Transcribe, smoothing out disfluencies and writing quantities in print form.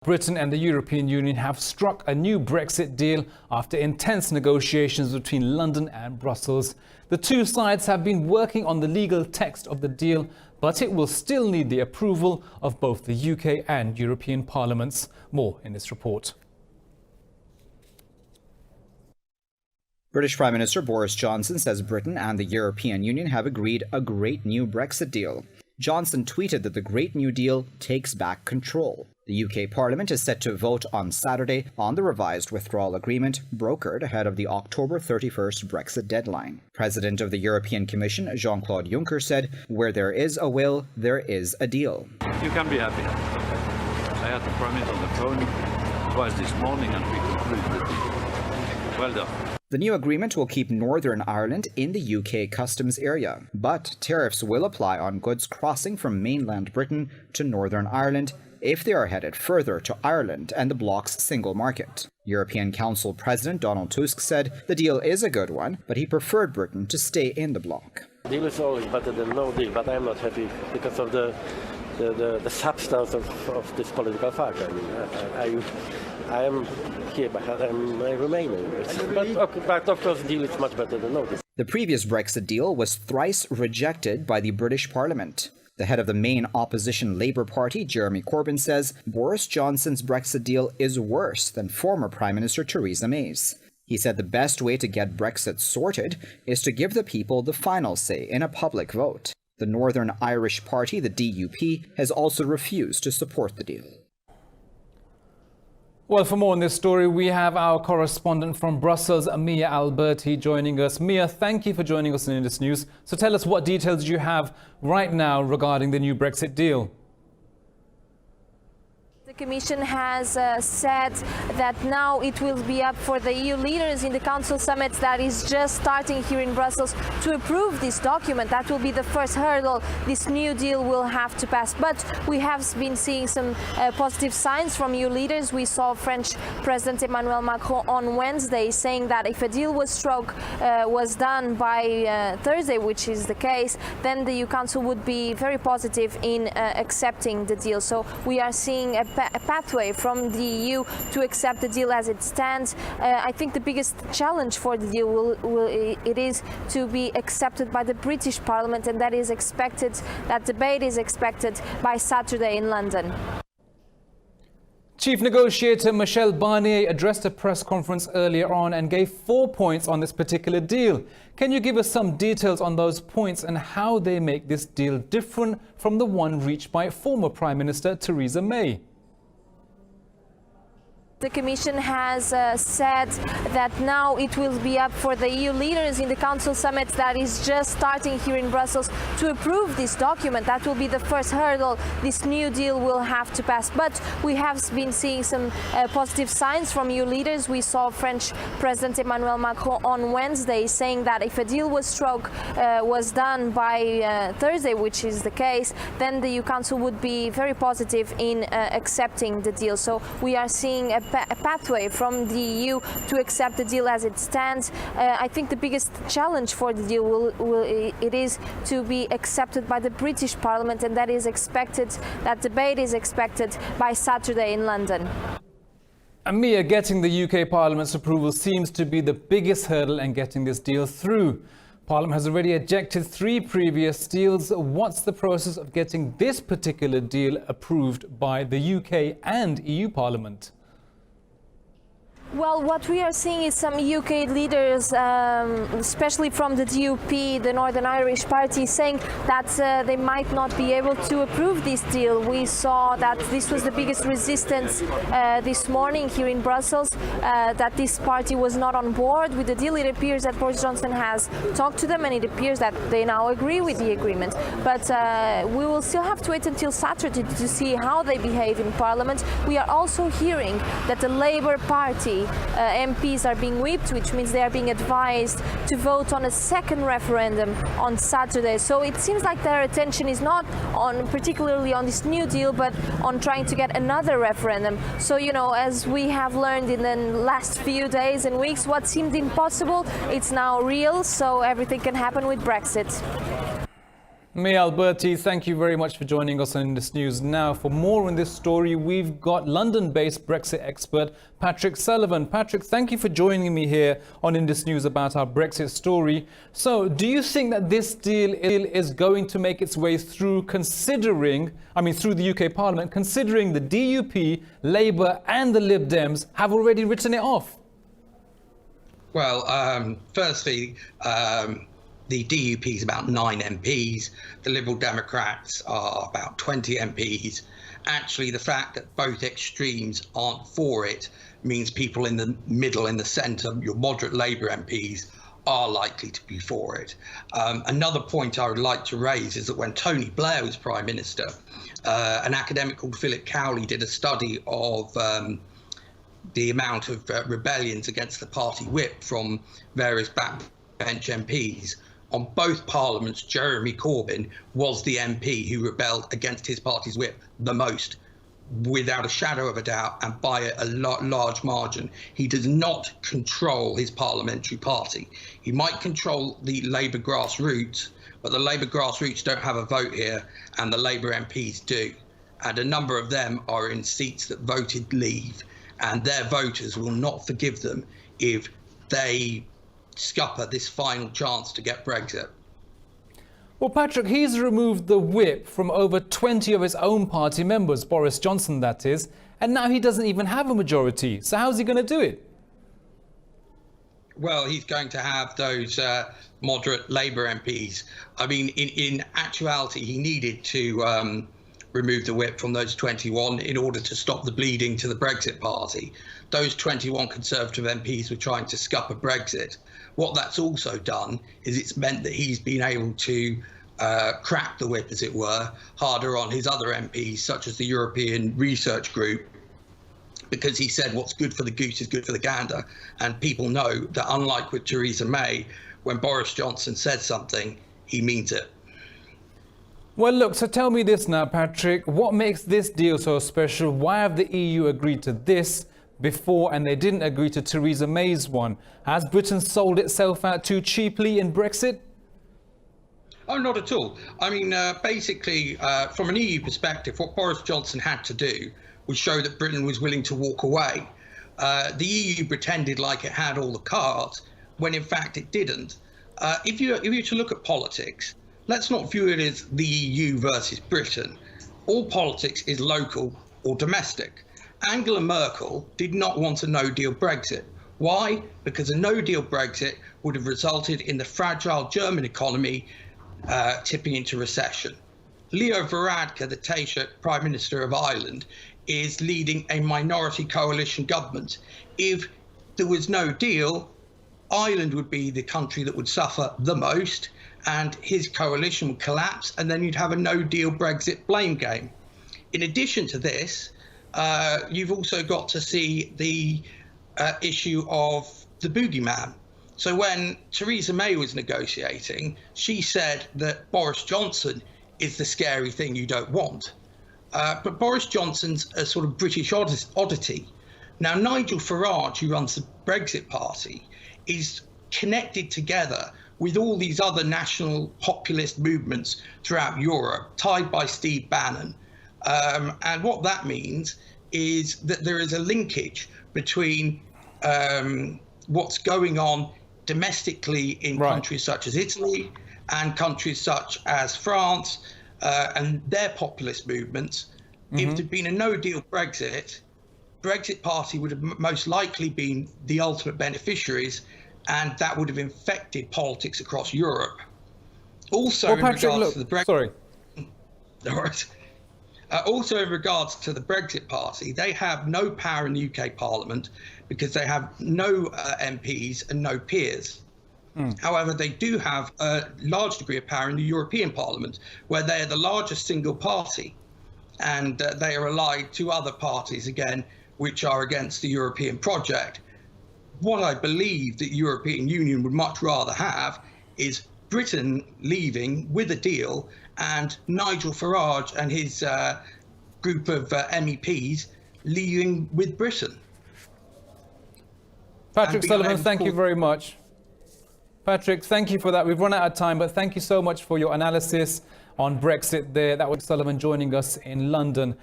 Britain and the European Union have struck a new Brexit deal after intense negotiations between London and Brussels. The two sides have been working on the legal text of the deal, but it will still need the approval of both the UK and European parliaments. More in this report. British Prime Minister Boris Johnson says Britain and the European Union have agreed a great new Brexit deal. Johnson tweeted that the Great New Deal takes back control. The UK Parliament is set to vote on Saturday on the revised withdrawal agreement brokered ahead of the October 31st Brexit deadline. President of the European Commission, Jean-Claude Juncker, said, "Where there is a will, there is a deal." You can be happy. I had the Prime Minister on the phone twice this morning and we concluded the deal. Well done. The new agreement will keep Northern Ireland in the UK customs area, but tariffs will apply on goods crossing from mainland Britain to Northern Ireland if they are headed further to Ireland and the bloc's single market. European Council President Donald Tusk said the deal is a good one, but he preferred Britain to stay in the bloc. Deal is always better than no deal, but I'm not happy because of the substance of this political fact. I mean, I am here, but I remain. But of course, the deal is much better than no deal. The previous Brexit deal was thrice rejected by the British Parliament. The head of the main opposition Labour Party, Jeremy Corbyn, says Boris Johnson's Brexit deal is worse than former Prime Minister Theresa May's. He said the best way to get Brexit sorted is to give the people the final say in a public vote. The Northern Irish Party, the DUP, has also refused to support the deal. Well, for more on this story, we have our correspondent from Brussels, Mia Alberti, joining us. Mia, thank you for joining us in Indus News. So tell us, what details you have right now regarding the new Brexit deal? The Commission has said that now it will be up for the EU leaders in the Council summit that is just starting here in Brussels to approve this document. That will be the first hurdle this new deal will have to pass. But we have been seeing some positive signs from EU leaders. We saw French President Emmanuel Macron on Wednesday saying that if a deal was done by Thursday, which is the case, then the EU Council would be very positive in accepting the deal. So we are seeing a pathway from the EU to accept the deal as it stands. I think the biggest challenge for the deal it is to be accepted by the British Parliament, and that debate is expected by Saturday in London. Chief Negotiator Michel Barnier addressed a press conference earlier on and gave 4 points on this particular deal. Can you give us some details on those points and how they make this deal different from the one reached by former Prime Minister Theresa May? The Commission has said that now it will be up for the EU leaders in the Council summit that is just starting here in Brussels to approve this document. That will be the first hurdle this new deal will have to pass. But we have been seeing some positive signs from EU leaders. We saw French President Emmanuel Macron on Wednesday saying that if a deal was done by Thursday, which is the case, then the EU Council would be very positive in accepting the deal. So we are seeing a pathway from the EU to accept the deal as it stands. I think the biggest challenge for the deal it is to be accepted by the British Parliament, and that debate is expected by Saturday in London. Mia, getting the UK Parliament's approval seems to be the biggest hurdle in getting this deal through. Parliament has already ejected 3 previous deals. What's the process of getting this particular deal approved by the UK and EU Parliament? Well, what we are seeing is some UK leaders, especially from the DUP, the Northern Irish Party, saying that they might not be able to approve this deal. We saw that this was the biggest resistance this morning here in Brussels, that this party was not on board with the deal. It appears that Boris Johnson has talked to them, and it appears that they now agree with the agreement. But we will still have to wait until Saturday to see how they behave in Parliament. We are also hearing that the Labour Party MPs are being whipped, which means they are being advised to vote on a second referendum on Saturday. So it seems like their attention is not particularly on this new deal, but on trying to get another referendum. So, you know, as we have learned in the last few days and weeks, what seemed impossible, it's now real, so everything can happen with Brexit. May Alberti, thank you very much for joining us on Indus News. Now, for more on this story, we've got London-based Brexit expert Patrick Sullivan. Patrick, thank you for joining me here on Indus News about our Brexit story. So, do you think that this deal is going to make its way through through the UK Parliament, considering the DUP, Labour and the Lib Dems have already written it off? Well, firstly, the DUP is about 9 MPs. The Liberal Democrats are about 20 MPs. Actually, the fact that both extremes aren't for it means people in the middle, in the centre, your moderate Labour MPs, are likely to be for it. Another point I would like to raise is that when Tony Blair was Prime Minister, an academic called Philip Cowley did a study of the amount of rebellions against the party whip from various backbench MPs. On both parliaments, Jeremy Corbyn was the MP who rebelled against his party's whip the most, without a shadow of a doubt, and by a large margin. He does not control his parliamentary party. He might control the Labour grassroots, but the Labour grassroots don't have a vote here, and the Labour MPs do. And a number of them are in seats that voted Leave, and their voters will not forgive them if they scupper this final chance to get Brexit. Well, Patrick, he's removed the whip from over 20 of his own party members, Boris Johnson that is, and now he doesn't even have a majority. So how's he going to do it? Well, he's going to have those moderate Labour MPs. I mean, in actuality, he needed to remove the whip from those 21 in order to stop the bleeding to the Brexit party. Those 21 Conservative MPs were trying to scupper Brexit. What that's also done is it's meant that he's been able to crack the whip, as it were, harder on his other MPs, such as the European Research Group, because he said what's good for the goose is good for the gander. And people know that, unlike with Theresa May, when Boris Johnson says something, he means it. Well, look, so tell me this now, Patrick. What makes this deal so special? Why have the EU agreed to this before and they didn't agree to Theresa May's one? Has Britain sold itself out too cheaply in Brexit? Oh, not at all. I mean, basically, from an EU perspective, what Boris Johnson had to do was show that Britain was willing to walk away. The EU pretended like it had all the cards, when in fact it didn't. If you were to look at politics, let's not view it as the EU versus Britain. All politics is local or domestic. Angela Merkel did not want a no-deal Brexit. Why? Because a no-deal Brexit would have resulted in the fragile German economy tipping into recession. Leo Varadkar, the Taoiseach Prime Minister of Ireland, is leading a minority coalition government. If there was no deal, Ireland would be the country that would suffer the most, and his coalition would collapse, and then you'd have a no-deal Brexit blame game. In addition to this, you've also got to see the issue of the boogeyman. So when Theresa May was negotiating, she said that Boris Johnson is the scary thing you don't want. But Boris Johnson's a sort of British oddity. Now, Nigel Farage, who runs the Brexit Party, is connected together with all these other national populist movements throughout Europe, tied by Steve Bannon. And what that means is that there is a linkage between what's going on domestically in countries such as Italy and countries such as France and their populist movements. If there'd been a no-deal Brexit Party would have most likely been the ultimate beneficiaries, and that would have infected politics across Europe. Also, in regards to the Brexit, also in regards to the Brexit Party, they have no power in the UK Parliament because they have no MPs and no peers. However, they do have a large degree of power in the European Parliament, where they are the largest single party, and they are allied to other parties, again, which are against the European project. What I believe the European Union would much rather have is Britain leaving with a deal and Nigel Farage and his group of MEPs leaving with Britain. Patrick Sullivan, thank you very much. Patrick, thank you for that. We've run out of time, but thank you so much for your analysis on Brexit there. That was Sullivan joining us in London.